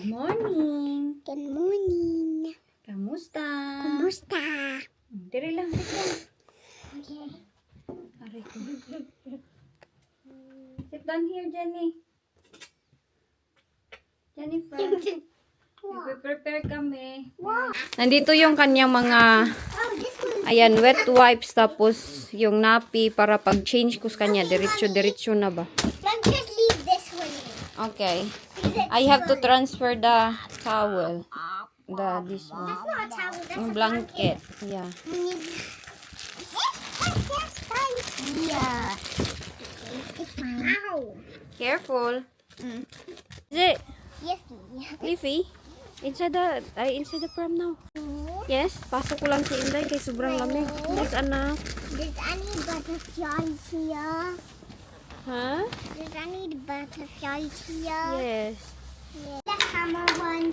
Good morning. Good morning. Kamusta? Kumusta? Diri lang, diri lang. Okay. Aray ko. Sit down here, Jenny. Jennifer. Prepare kami. Wow. Nandito yung kanyang mga Oh, this one. ayan, wet wipes tapos yung nappy para pag-change ko sa kanya. Diretso na ba? Mom, just leave this one here. Okay. I have to transfer the towel. This one. That's not a towel. That's Yung a blanket. Yeah. Yeah. Ow. Careful. Is it Yes. Leafy? Inside the pram now. Yes, pasok ko lang si Inday kay sobrang lamig. Yes, anak. Does any butterflies here? Ha? Does any butterflies here? Yes. Yeah. The hammer one.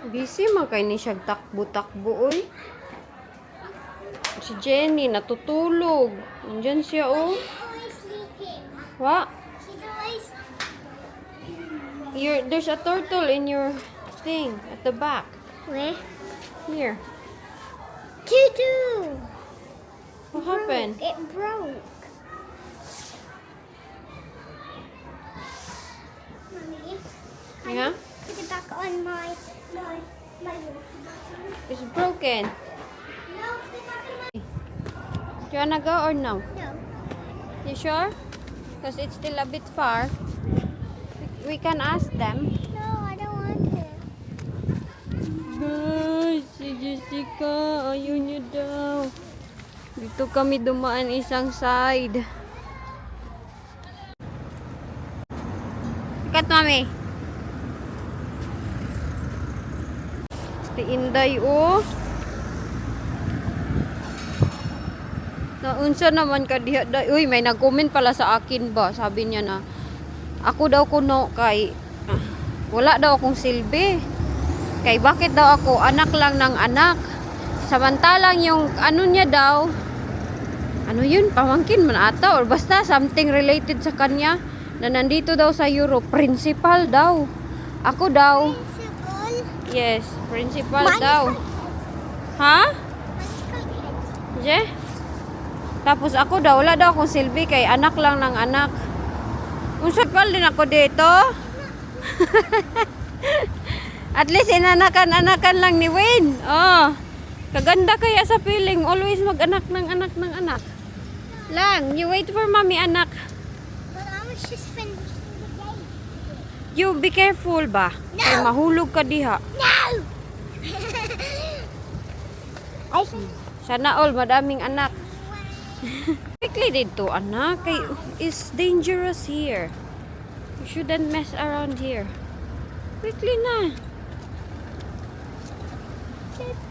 Busy man kay ni siya takbo-takbo oy. Si Jenny natutulog. Nandiyan siya oh. She's always sleeping. Wa? She's always. There's a turtle in your thing at the back. Where? Here. Tutu. What happened? It broke. Mommy, Yeah? put it back on my water bottle. It's broken. No, put it back on my. Do you wanna go or no? No. You sure? Because it's still a bit far. We can ask them. No, I don't want to. Guys, si Jessica, ayaw niya daw. Dito kami dumaan isang side. Ikat, mami. Si Inday, oh. Naunsa naman ka diha. Uy, may nag-comment pala sa akin ba? Sabi niya na, ako daw kuno kay, wala daw akong silbi. Kay bakit daw ako anak lang ng anak. Samantalang yung ano niya daw, ano yun, pamangkin man ata or basta something related sa kanya na nandito daw sa Europe, principal daw. Ako daw, Principal. yes, principal Mine is daw. Ha? Let's Je? Tapos ako daw, wala daw akong silbi kay anak lang ng anak. Unsapal din ako dito. At least inanakan-anakan lang ni Wayne. Oh. Kaganda kaya sa feeling. Always mag-anak ng anak ng anak. Lang, you wait for mommy, anak. But I was just finishing the game. You be careful ba? No. Kay mahulog ka diha. No! I think Sana all madaming anak. Quickly dito, anak. Kay it's dangerous here. You shouldn't mess around here. Quickly na.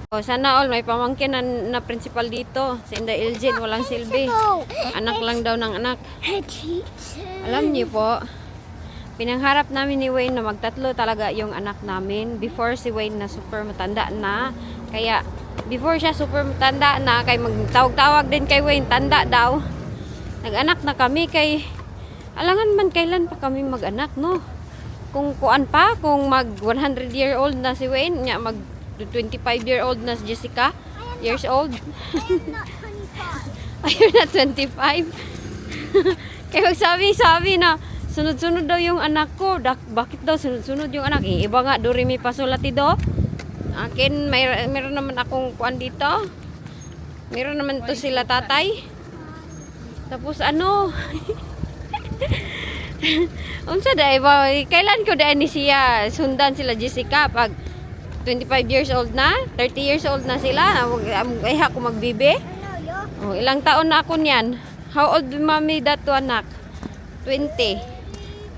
Oh, sana all may pamangkin na principal dito. Si Inday Elgin, walang silbi. Anak lang daw ng anak. her teacher. Alam niyo po, pinangharap namin ni Wayne na magtatlo talaga yung anak namin. Before si Wayne na super matanda na. Kaya, before siya super matanda na, kay magtawag-tawag din kay Wayne, tanda daw. Nag-anak na kami kay, alangan man kailan pa kami mag-anak, no? Kung kuan pa, kung mag 100-year-old na si Wayne, nga mag 25-year-old na si Jessica, years old. I am not 25. Are you not 25? Kaya magsabi-sabi na, sunod-sunod daw yung anak ko. Bakit daw sunod-sunod yung anak? Iba nga, Doremi Pasolatido. Akin, mayroon naman akong kuan dito. Mayroon naman to sila tatay. Tapos ano? Unsa dai ba? Kailan ko dai ni siya sundan sila Jessica pag 25 years old na, 30 years old na sila. Ay ako magbibi. Oh, ilang taon na ako niyan? How old mommy that to anak? 20.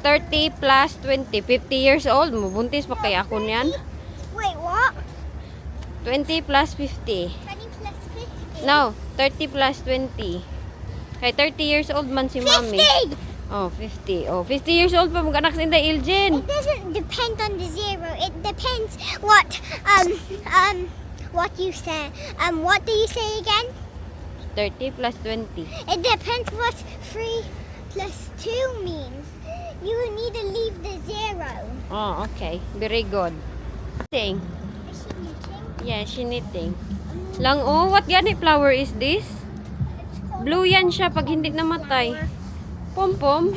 30 plus 20, 50 years old. Mabuntis pa kaya ako niyan? Wait, what? 20 plus 50. 20 plus 50. No, 30 plus 20. Kay 30 years old man si mommy. 50! Oh, 50. Oh, 50 years old pa mag-anak si Inday Elgin. It doesn't depend on the zero. It depends what you say. What do you say again? 30 plus 20. It depends what 3 plus 2 means you need to leave the 0. Oh, okay. Very good. Knitting. Is she knitting? Yeah, she knitting. Lang, oh, what gani flower is this? It's called Blue yan siya pag hindi namatay. Pom-pom?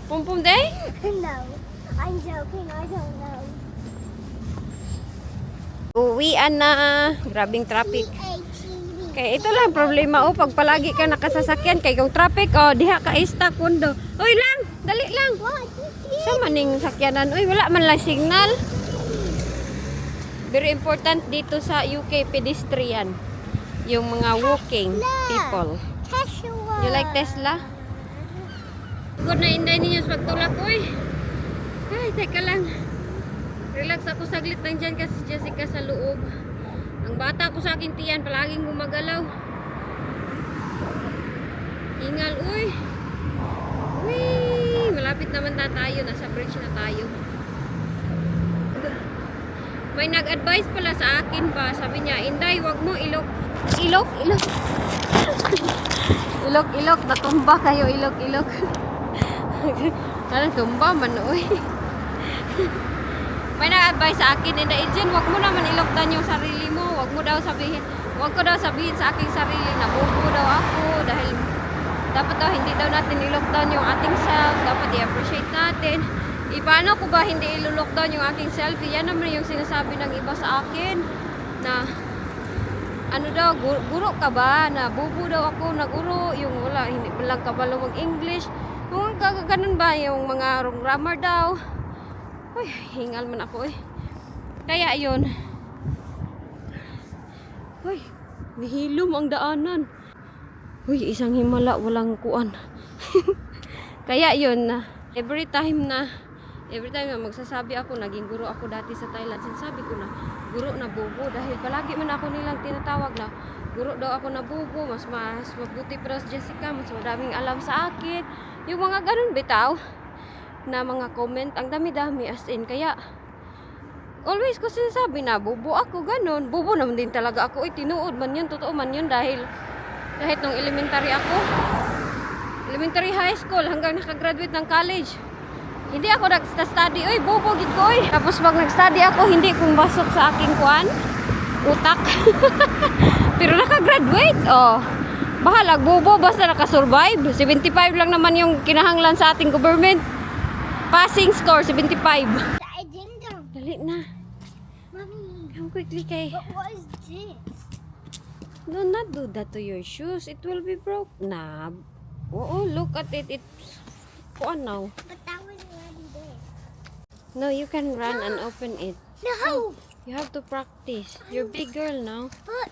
Pom-pom day? No, I'm joking. I don't know. Uwian na. Grabing traffic. C-A-T-V. Kaya ito lang problema pag palagi ka nakasasakyan kay kung traffic diha ka stuck kundo. Uy lang, dali lang. What? Sa maning sakyanan, uy wala man lang signal. Very important dito sa UK pedestrian. Yung mga walking people. Tesla. You like Tesla? Good na inday ninyo sa pagtulak uy. Ay, teka lang. Relax ako saglit lang dyan kasi Jessica sa loob. Ang bata ko sa akin tiyan, palaging gumagalaw. Hingal, uy. Uy, malapit naman na tayo. Nasa bridge na tayo. May nag-advise pala sa akin ba. Sabi niya, Inday, wag mo ilok. Ilok. Ilok. Natumba kayo, ilok. Ano, tumba man, uy. May nag-advise sa akin, Inday, Jen, wag mo naman ilokdan yung sarili mo. Wag ko daw sabihin sa aking sarili na bubo daw ako dahil dapat daw hindi daw natin i-lockdown yung ating self, dapat i-appreciate natin. Paano ko ba hindi i-lockdown yung aking self? Yan naman yung sinasabi ng iba sa akin na ano daw, guro ka ba? Na bubo daw ako na guro, yung wala, hindi lang kabalo mag-English. Yung ganun ba, yung mga wrong grammar daw. Uy, hingal man ako eh. Kaya yun. Uy, nihilom ang daanan. Uy, isang himala, walang kuan. Kaya yun na, every time na magsasabi ako, naging guro ako dati sa Thailand, sinasabi ko na, guro na bubo. Dahil palagi man ako nilang tinatawag na, guro daw ako na bubo, mas mabuti pa daw si Jessica, mas madaming alam sa akin. Yung mga ganun bitaw, na mga comment, ang dami-dami as in, kaya, always ko sinasabi na, bubo ako, ganun. Bubo naman din talaga ako, tinuod man yun, totoo man yun, dahil, kahit nung elementary ako, elementary high school, hanggang nakagraduate ng college, hindi ako nag-study, oy, bubo gid ko, oy. Tapos pag nag-study ako, hindi kong basok sa aking kuan, utak. Pero nakagraduate, bahalag, bubo, basta nakasurvive. 75 lang naman yung kinahanglan sa ating government. Passing score, 75. I didn't know. Dali na. Mommy, Come quickly, kay. but what is this? Do not do that to your shoes. It will be broke. Nah. Oo, look at it. It's kuan now. But that was already there. No, you can run and open it. No! You have to practice. You're a big girl now. But,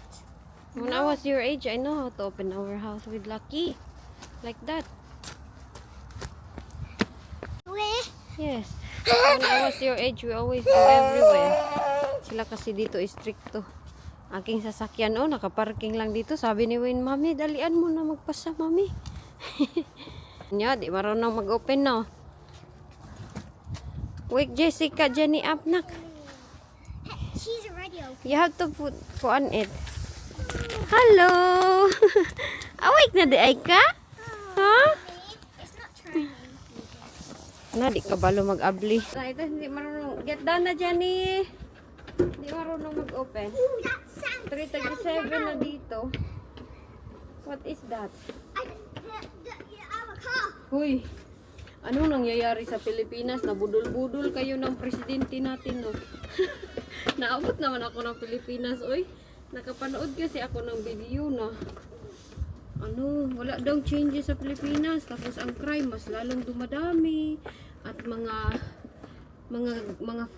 When I was your age, I know how to open our house with Lucky. Like that. where? Yes. When I was your age, we always go everywhere. Sila kasi dito stricto. Aking sasakyan, nakaparking lang dito. Sabi ni Wayne, Mami, dalian mo na magpasa, Mami. Nya, di marunong mag-open, no? Wake Jessica, Jenny up, nak. She's already open. You have to put on it. Hello! Awake na di ay ka? Huh? It's not trying. Na, di ka balo mag-abli. Ito, hindi marunong. Get down na, Jenny. Hindi marunong mag-open. Ooh, that sounds 337 na dito. What is that? Our car. Huy, anong nangyayari sa Pilipinas? Nabudol-budol kayo ng presidente natin, no? Naabot naman ako ng Pilipinas, oy. Nakapanood kasi ako ng video na wala daw changes sa Pilipinas. Tapos ang crime mas lalong dumadami. At mga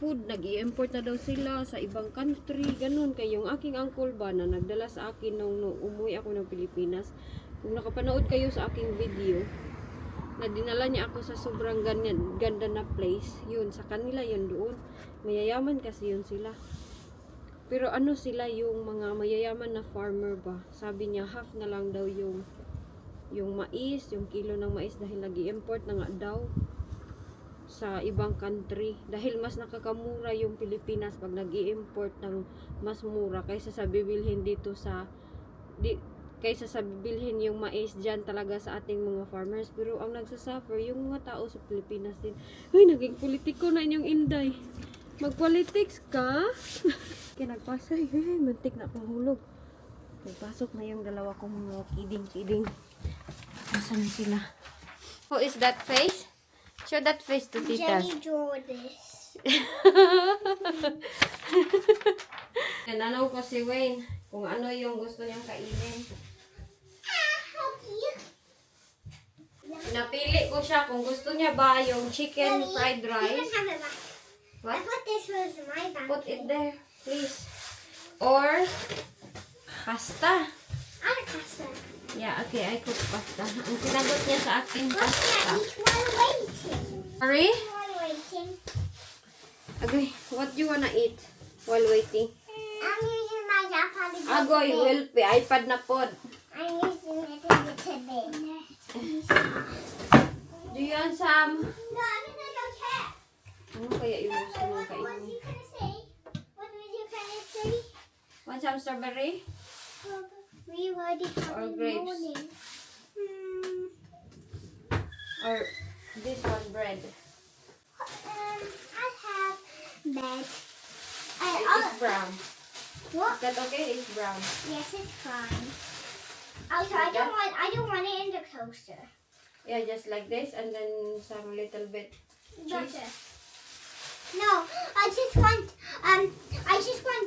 food, nag-i-import na daw sila sa ibang country. Ganun. Kaya yung aking uncle ba na nagdala sa akin nung umuwi ako ng Pilipinas. Kung nakapanood kayo sa aking video, na dinala niya ako sa sobrang ganda na place. Yun, sa kanila yun doon. Mayayaman kasi yun sila. Pero sila yung mga mayayaman na farmer ba? Sabi niya half na lang daw yung mais, yung kilo ng mais dahil nag-i-import na nga daw sa ibang country. Dahil mas nakakamura yung Pilipinas pag nag-i-import ng mas mura kaysa sa bibilhin dito kaysa sa bibilhin yung mais dyan talaga sa ating mga farmers. Pero ang nagsasuffer, yung mga tao sa Pilipinas din. Uy, naging politiko na inyong Inday. Mag-politics ka? Kaya nagpasay. Mantik na pahulog. Nagpasok na yung dalawa kong mga kiding-kiding. Nasaan sila? Who is that face? Show that face to titas. Jenny draw this. Tinanong ko si Wayne kung ano yung gusto niyang kainin. How cute. Napili ko siya kung gusto niya ba yung chicken fried You rice. can have it back. What? I thought this was my bag. Put it there, please. Or pasta. I like pasta. Yeah, okay, I cook pasta. Ang sinagot niya sa akin, What's pasta. that? Each one waiting. Sorry? One waiting. Okay, what do you wanna eat while waiting? I'm using my iPad to go Agoy, to bed. will be iPad na pod. I'm using it to get to bed. Do you want some? No, I'm gonna go check. Ano kaya yung gusto mong What was kainin? you gonna say? What was you gonna say? Want some strawberry? We already have Or in the grapes. morning. Or this one bread? I have bed. It's brown. What? Is that okay? It's brown. Yes, it's fine. Also, Like that? I don't want it in the toaster. Yeah, just like this, and then some little bit Butter. No, I just want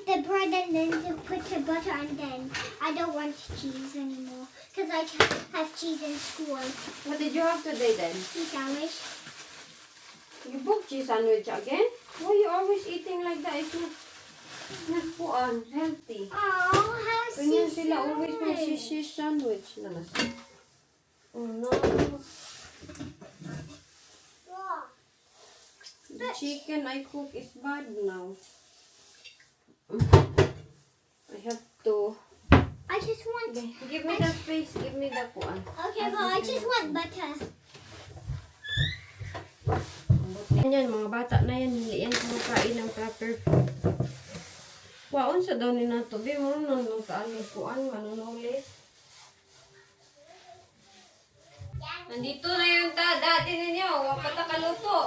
the bread and then to put the butter and then I don't want cheese anymore because I have cheese in school. What did you have today then? Cheese sandwich. You booked cheese sandwich again? Why you always eating like that? It's not healthy. Oh, how Ganyan cheese sila always may sandwich. cheese sandwich. Nanas. Oh no. Wow. The chicken I cook is bad now. I have to. I just want. Okay, give me the space. Give me the kuan. Okay, but I just want butter. Yan, mga bata na yan. Hindi yan kumakain ng proper food. Waon sa daw ni nato. Di mo nang kaano kuan. Manunulit. Nandito na yung dati ninyo. Wapat na kaluto.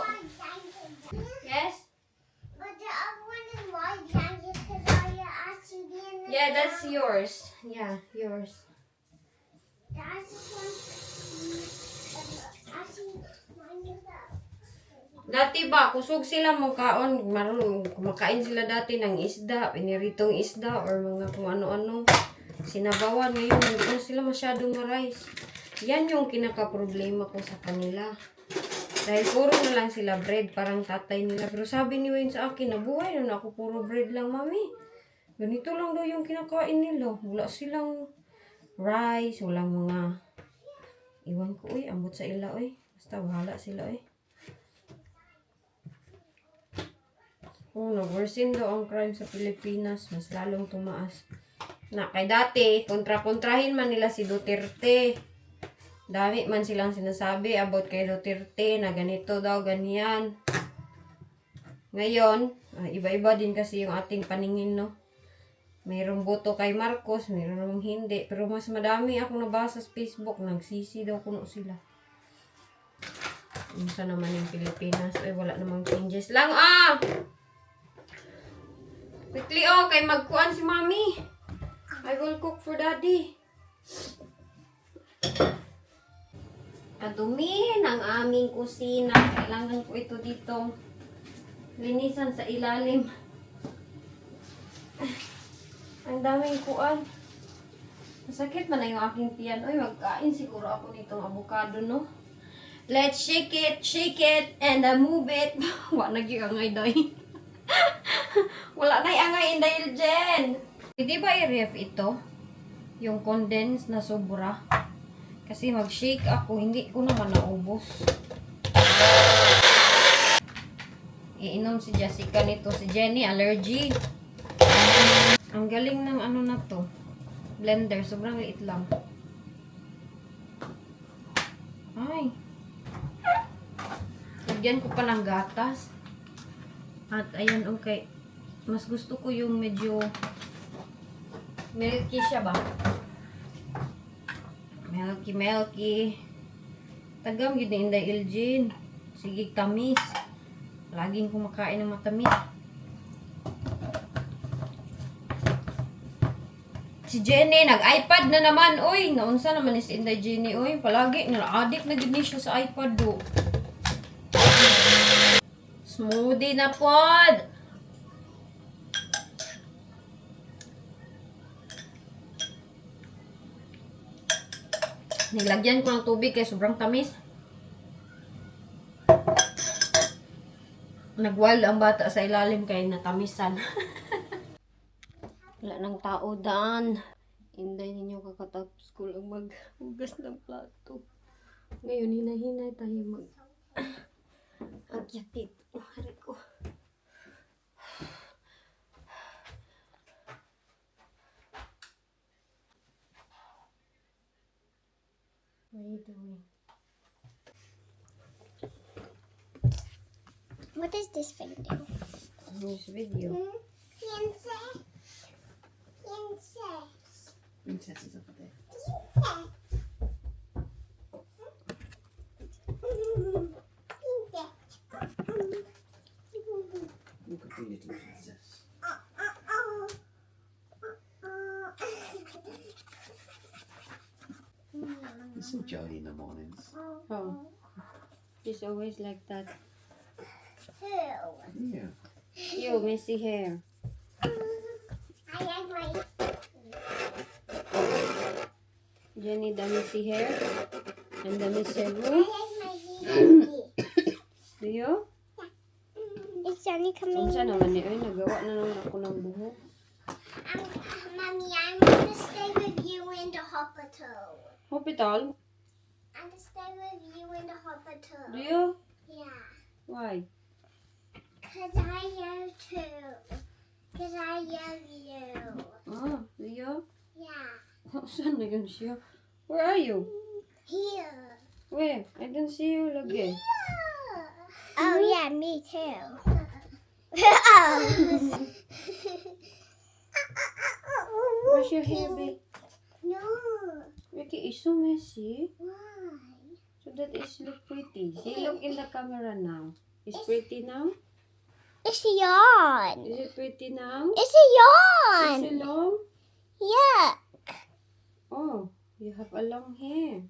Yes? But the other one is my jacket because I asked you the other Yeah, that's yours. Yeah, yours. I just want. Actually, mine is that. Dati ba, kusog sila mo kaon. Marunong kumakain sila dati ng isda. Piniritong isda or mga kung ano-ano. Sinabawan. Ngayon, hindi na sila masyadong ma-rice. Yan yung kinaka-problema ko sa kanila. Dahil puro na lang sila bread, parang tatay nila. Pero sabi ni Wayne sa akin, nabuhay na ako, puro bread lang, mami. Ganito lang daw yung kinakain nila. Wala silang rice, walang mga... Iwan ko, ambot sa ila, Basta bahala sila, Oh, nag-worsen daw ang crime sa Pilipinas. Mas lalong tumaas. Na, kay dati, kontra-kontrahin man nila si Duterte. Dami man silang sinasabi about kay Duterte na ganito daw, ganyan. Ngayon, iba-iba din kasi yung ating paningin, no? Mayroong boto kay Marcos, mayroong hindi. Pero mas madami akong nabasa sa Facebook, nagsisi daw kuno sila. Isa naman yung Pilipinas. Ay, wala namang changes lang. Quickly, kay magkuan si Mami. I will cook for Daddy. Kadumihin ang aming kusina. Kailangan ko ito dito linisan sa ilalim. Ang daming kuan. Masakit man na yung aking tiyan. Uy, magkain siguro ako nitong avocado, no? Let's shake it, and move it. Wala nag-iangay dahil. Wala na'y-angay dahil dyan. Hindi ba i-ref ito? Yung condensed na sobra. Kasi mag-shake ako, hindi ko naman naubos. Iinom si Jessica nito. Si Jenny, allergy. Ang galing ng ano na to. Blender, sobrang liit lang. Ay. Lagyan ko pa ng gatas. At ayan, okay. Mas gusto ko yung medyo milky siya ba? Milky, milky. Tagam yun ni Inday Elgin. Sige, tamis. Laging kumakain ng matamis. Si Jenny, nag-iPad na naman. Uy, naunsa naman ni si Inday Jenny. Uy, palagi, nala-addict na din siya sa iPad do. Smoothie na pod. Nilagyan ko ng tubig kaya sobrang tamis. Nagwal ang bata sa ilalim kaya natamisan. Wala nang tao daan. Hinday ninyo kakatapos ko lang maghugas ng plato. Ngayon, hinahinay tayo agyatid. Hari ko. What are you doing? What does this thing do? This video. Princess. Princess. Princess is over there. Look at the little princess. It's so jolly in the mornings. Oh. She's always like that. Yeah. You, messy hair. I like my. Jenny, the messy hair. And the messy I room. like my baby. Do you? Is Johnny coming? Unsa naman ni? Ay, nagawa na naman ako ng buhok. Mommy, I'm gonna stay with you in the hospital. Hospital? I'm gonna stay with you in the hospital. Do you? Yeah. Why? Cause I love to. Cause I love you. Ah, do you? Yeah. Saan na yun siya? Where are you? Here. Where? I don't see you lagi. Oh yeah, me too. Wash your hair, babe. No. Ricky is so messy. Why? So that is look pretty. See, look in the camera now. Is pretty now? It's yawn. Is it pretty now? It's a Is yawn. it long? Yeah. Oh, you have a long hair.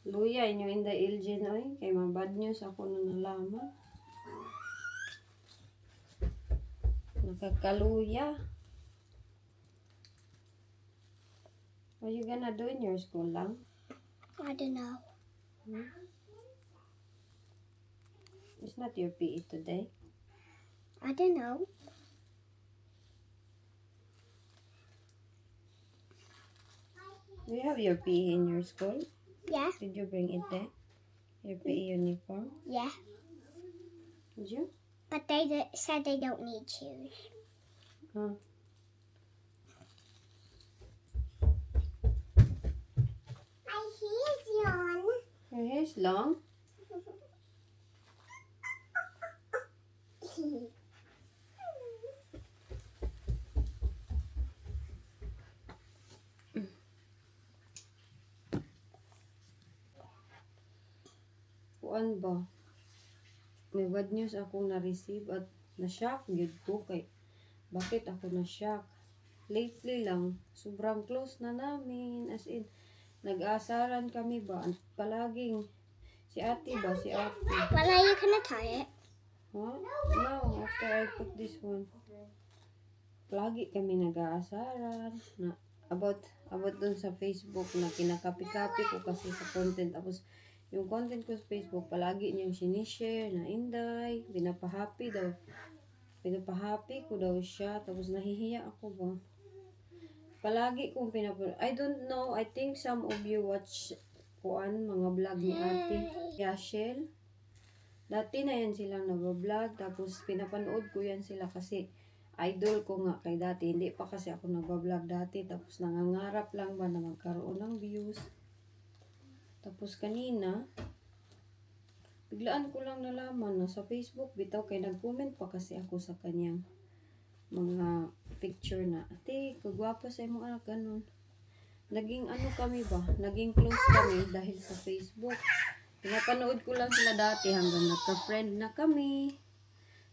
Luya, inyo in the Elgin, oy. Kay mabad news ako na nalaman. Nakakaluya. What you gonna do in your school lang? I don't know. It's not your PE today. I don't know. Do you have your PE in your school? Yeah. Did you bring it there? Your PE uniform? Yeah. Did you? But they said they don't need shoes. Oh. My hair's yawn. Your hair is long? Kuan ba? May bad news akong na-receive at na-shock yun ko kay bakit ako na-shock? Lately lang, sobrang close na namin. As in, nag-aasaran kami ba? Palaging, si ate ba? Si ate. Well, are you gonna tie it? Huh? No, after I put this one. Lagi kami nag-aasaran na about dun sa Facebook na kinakapi-kapi ko kasi sa content. Tapos, yung content ko sa Facebook, palagi niyang sinishare na Inday, pinapahappy daw. Pinapahappy ko daw siya. Tapos, nahihiya ako ba? Palagi kong I don't know, I think some of you watch mga vlog ni ate Yashel. Dati na yan silang nag-vlog, tapos pinapanood ko yan sila kasi idol ko nga kay dati. Hindi pa kasi ako nag-vlog dati, tapos nangangarap lang ba na magkaroon ng views. Tapos kanina, biglaan ko lang nalaman na sa Facebook, bitaw kay nag-comment pa kasi ako sa kanyang mga picture na, ate, kagwapa sa imong anak, ganun. Naging ano kami ba? Naging close kami dahil sa Facebook. Pinapanood ko lang sila dati hanggang nagka-friend na kami.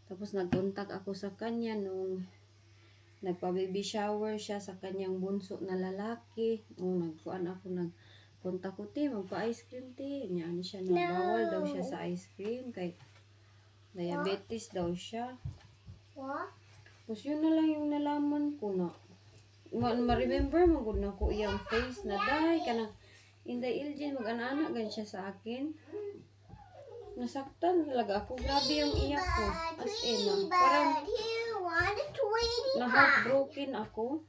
Tapos nag-contact ako sa kanya nung nagpa-baby shower siya sa kanyang bunso na lalaki. Nagkuan ako, nagpunta ko, ti, magpa-ice cream, ti. Niya, ano siya, na bawal daw siya sa ice cream kay diabetes daw siya. What? Tapos yun na lang yung nalaman ko na ma-remember mo gud na ko iyang face na dahi ka na Inday Iljin mag-ana-ana gan siya sa akin. Nasaktan talaga ako. Grabe yung iyak ko. As in, parang You want a Tweety na-heartbroken ako.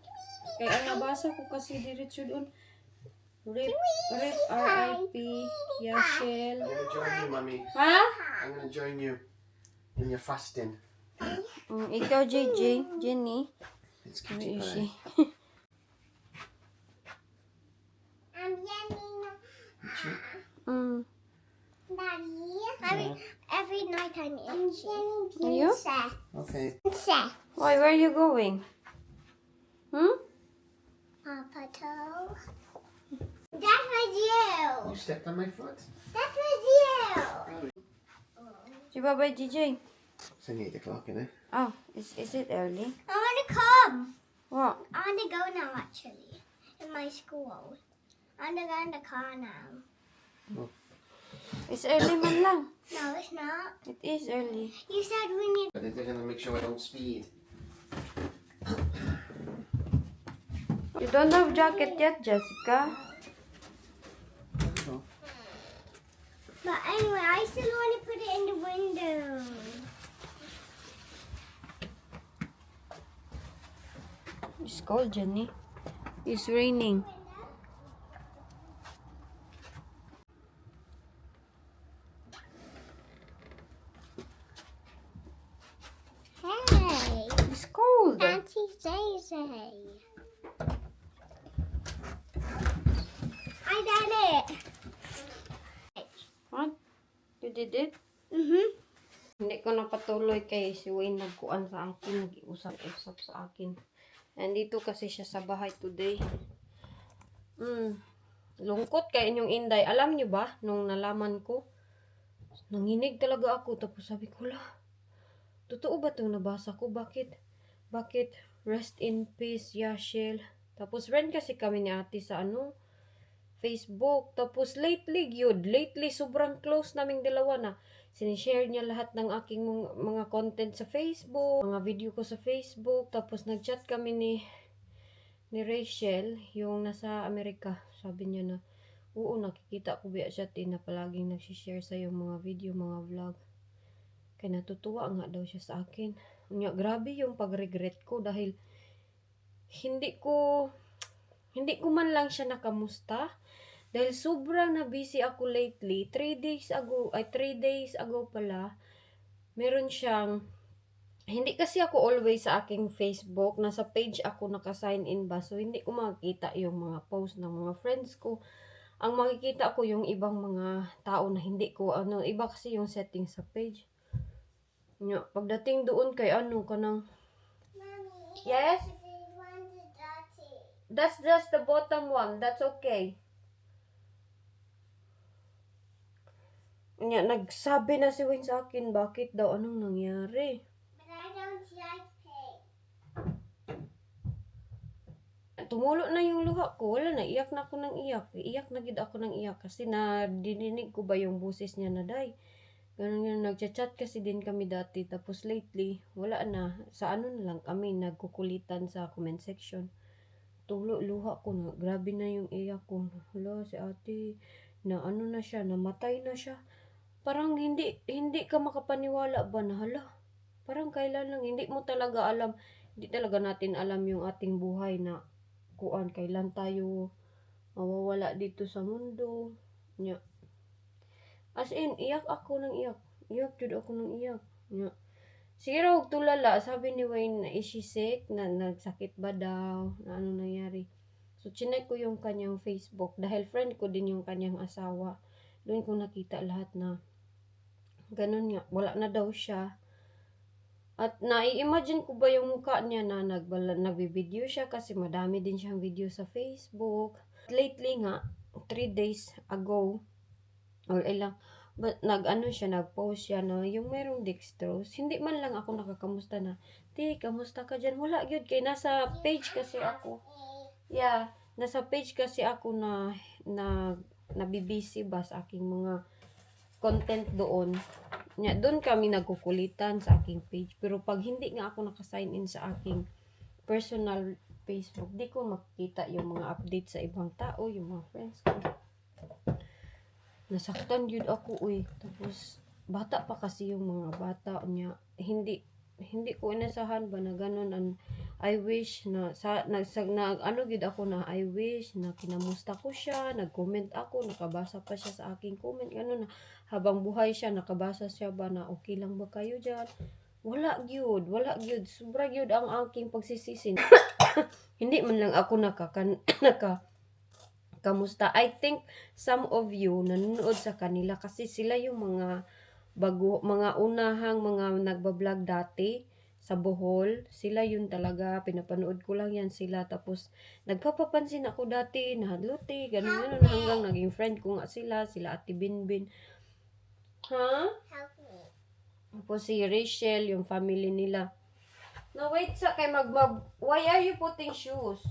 Kaya ang nabasa ko kasi diretso doon, RIP, R.I.P. Yashel. I'm gonna join you, Mummy. Ha? I'm gonna join you in your fasting. Ikaw, JJ, Jenny. It's Where cutie is pie. she? I'm yelling. Mm. Daddy. Every night I'm itchy. Are you? Okay. Why, where are you going? Papa Toe. That was you. You stepped on my foot. That was you. Si Babay JJ. It's only 8 o'clock, innit? Oh, is it early? I want to come. What? I want to go now, actually, in my school. I want to go in the car now. It's early man lang. No, it's not. It is early. You said we need. But they're gonna make sure I don't speed. You don't have jacket yet, Jessica? Oh. But anyway, I still want to put it in the window. It's cold, Jenny. It's raining. Hey, It's cold. Auntie Zazy. I did it. What? You did it? Hindi ko napatuloy kay si Wayne nagkuan sa akin, nag-iusap-usap sa akin. Nandito kasi siya sa bahay today. Lungkot kay inyong Inday. Alam niyo ba, nung nalaman ko, nanginig talaga ako. Tapos sabi ko, la, totoo ba itong nabasa ko? Bakit? Rest in peace, Yashel. Tapos friend kasi kami ni ate sa Facebook. Tapos lately, sobrang close naming dalawa na. Sinishare niya lahat ng aking mga content sa Facebook, mga video ko sa Facebook. Tapos nagchat kami ni Rachel, yung nasa Amerika. Sabi niya na, oo, nakikita ko biya siya na palaging nagsishare sa yung mga video, mga vlog. Kaya natutuwa nga daw siya sa akin. Grabe yung pag-regret ko dahil hindi ko man lang siya nakamusta. Dahil sobrang na busy ako lately. 3 days ago pala, meron siyang, hindi kasi ako always sa aking Facebook, nasa page ako naka-sign in ba, so hindi ko makikita yung mga post ng mga friends ko. Ang makikita ko yung ibang mga tao na hindi ko, iba kasi yung setting sa page. Pagdating doon kay kanang, Mommy. yes? This one's dirty. That's just the bottom one. That's okay. Nagsabi na si Wayne sa akin, bakit daw, anong nangyari? But I don't like pink. Tumulo na yung luha ko. Wala na, iyak na ako ng iyak. Iyak na gid ako ng iyak kasi nadidinig ko ba yung boses niya na day. Ganun, nagchat-chat kasi din kami dati. Tapos lately, wala na. Sa na lang kami, nagkukulitan sa comment section. Tulo, luha ko na. Grabe na yung iyak ko. Hala, si ate, na na siya, namatay na siya. Parang hindi ka makapaniwala ba na hala. Parang kailan lang, hindi mo talaga alam, hindi talaga natin alam yung ating buhay na kailan tayo mawawala dito sa mundo. As in, iyak ako ng iyak. Iyak jud ako ng iyak. Siguro huwag tulala. Sabi ni Wayne, is she sick? Nagsakit ba daw? Na ano nangyari? So, chinek ko yung kanyang Facebook. Dahil friend ko din yung kanyang asawa. Doon ko nakita lahat na ganun nga. Wala na daw siya. At nai-imagine ko ba yung mukha niya na nagbi-video siya kasi madami din siyang video sa Facebook. Lately nga, 3 days ago, or ilang, but nag-ano siya, nag-post siya na yung merong dextrose. Hindi man lang ako nakakamusta na, Ti, kamusta ka dyan? Wala yun, kay nasa page kasi ako. Yeah, nasa page kasi ako na nabibisi ba sa aking mga content doon. Doon kami nagkukulitan sa aking page. Pero pag hindi nga ako nakasign in sa aking personal Facebook, di ko makita yung mga update sa ibang tao, yung mga friends ko. Nasaktan yun ako, uy. Tapos, bata pa kasi yung mga bata niya. Hindi ko inasahan ba na ganun. And I wish na, ano gid ako na, I wish na kinamusta ko siya, nag-comment ako, nakabasa pa siya sa aking comment, ganun na, habang buhay siya, nakabasa siya ba na, okay lang ba kayo dyan? Wala gyud, sobra gyud ang aking pagsisisin. Hindi man lang ako kamusta. I think some of you nanonood sa kanila kasi sila yung mga mga unahang mga nagbablog dati sa Bohol. Sila yun talaga, pinapanood ko lang yan sila. Tapos nagpapapansin ako dati, nahadluti, ganun hanggang naging friend ko nga sila Ate Binbin. Ha? Help me. Tapos si Rachel, yung family nila. No, wait sa kay why are you putting shoes?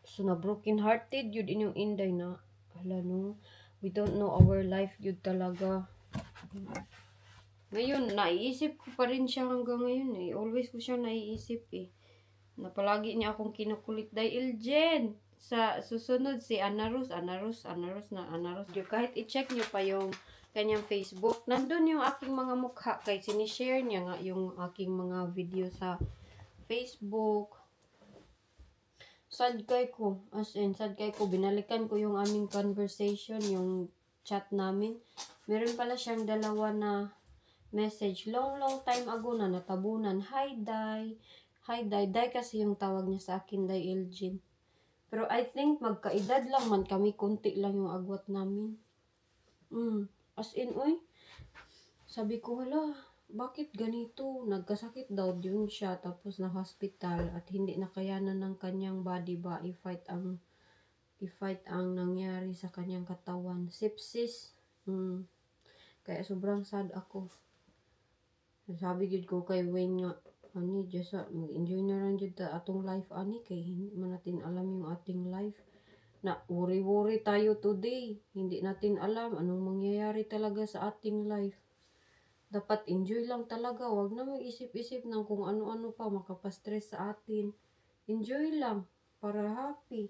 So na broken hearted yun inyong inday na. Hala no, we don't know our life yun talaga. Ngayon, naiisip ko pa rin siya hanggang ngayon eh. Always ko siya naiisip eh. Na palagi niya akong kinukulit dahil Jen. Sa susunod si Anaros. Kahit i-check niyo pa yung kanyang Facebook, nandun yung aking mga mukha. Kaya sinishare niya nga yung aking mga video sa Facebook. Sad kay ko. Binalikan ko yung aming conversation, yung chat namin. Meron pala siyang dalawa na message. Long time ago na natabunan. Hi, Day. Day kasi yung tawag niya sa akin, Day Elgin. Pero I think magkaedad lang man kami. Kunti lang yung agwat namin. As in, uy. Sabi ko, hala, bakit ganito? Nagkasakit daw yun siya. Tapos na hospital at hindi nakayanan ng kanyang body ba i-fight ang nangyari sa kanyang katawan. Sepsis. Kaya sobrang sad ako. Sabi gid ko kay Wayne nga, ani, just mag-enjoy na lang jud ta atong life ani kay hindi man natin alam yung ating life. Na worry tayo today. Hindi natin alam anong mangyayari talaga sa ating life. Dapat enjoy lang talaga. Wag na mag-isip-isip ng kung ano-ano pa makapastress sa atin. Enjoy lang para happy.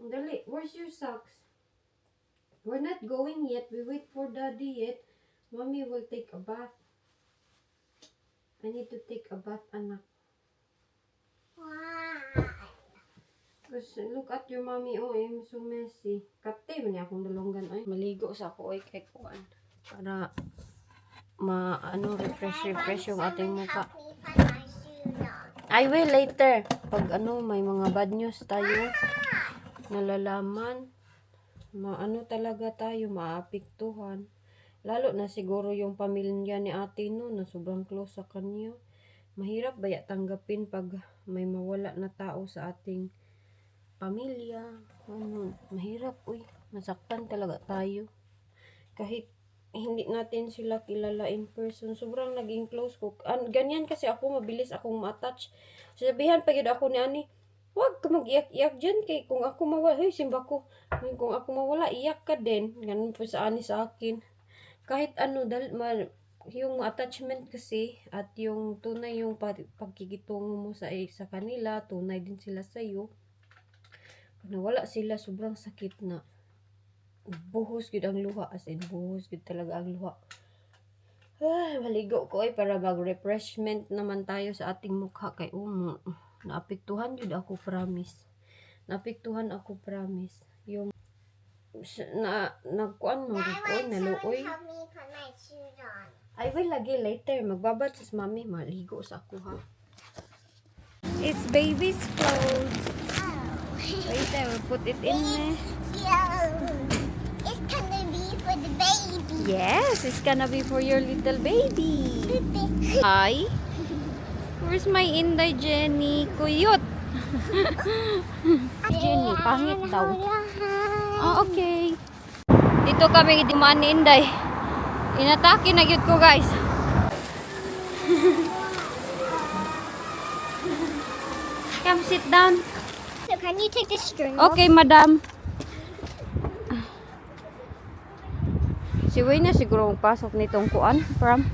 Dali, where's your socks? We're not going yet. We wait for Daddy yet. Mommy will take a bath. I need to take a bath, anak. Why? Because look at your mommy, oh, I'm so messy. Kate, man akong dalonggan, ay. Maligo sa ako, ay, kay kuan. Para, refresh yung ating muka. Help me put my shoes on. I will later. Pag may mga bad news tayo, nalalaman, talaga tayo, maapektuhan. Lalo na siguro yung pamilya ni ate no, na sobrang close sa kanya. Mahirap ba tanggapin pag may mawala na tao sa ating pamilya? Mahirap, uy. Masaktan talaga tayo. Kahit hindi natin sila kilala in person, sobrang naging close ko. Ganyan kasi ako, mabilis akong ma-attach. Sabihan pa yun ako ni Ani, huwag ka mag-iyak-iyak dyan kay kung ako mawala, simba ko, kung ako mawala, iyak ka din. Ganun po sa Ani sa akin. Kahit yung attachment kasi at yung tunay yung pagkikitungo mo sa kanila, tunay din sila sa iyo. Pag nawala sila, sobrang sakit na. Buhos gud ang luha, as in buhos gud talaga ang luha. Maligo ko para mag-refreshment naman tayo sa ating mukha kay naapektuhan jud ako, promise. Yung nagkuan mo ko naluoy. Help me put my shoes on. I will lagi later. Magbabad sa mami, maligo sa ako ha. It's baby's clothes. Oh. Later, we'll put it in there. It's gonna be for the baby. Yes, it's gonna be for your little baby. Hi. Where's my Inday, Jenny? Kuyot. Jenny, pangit daw. Ah, okay. Dito kami dumaan ni Inday. Inatake na gyud ko, guys. Come sit down. So can you take the string Okay, madam. Si Wayne na siguro pasok nitong kuan from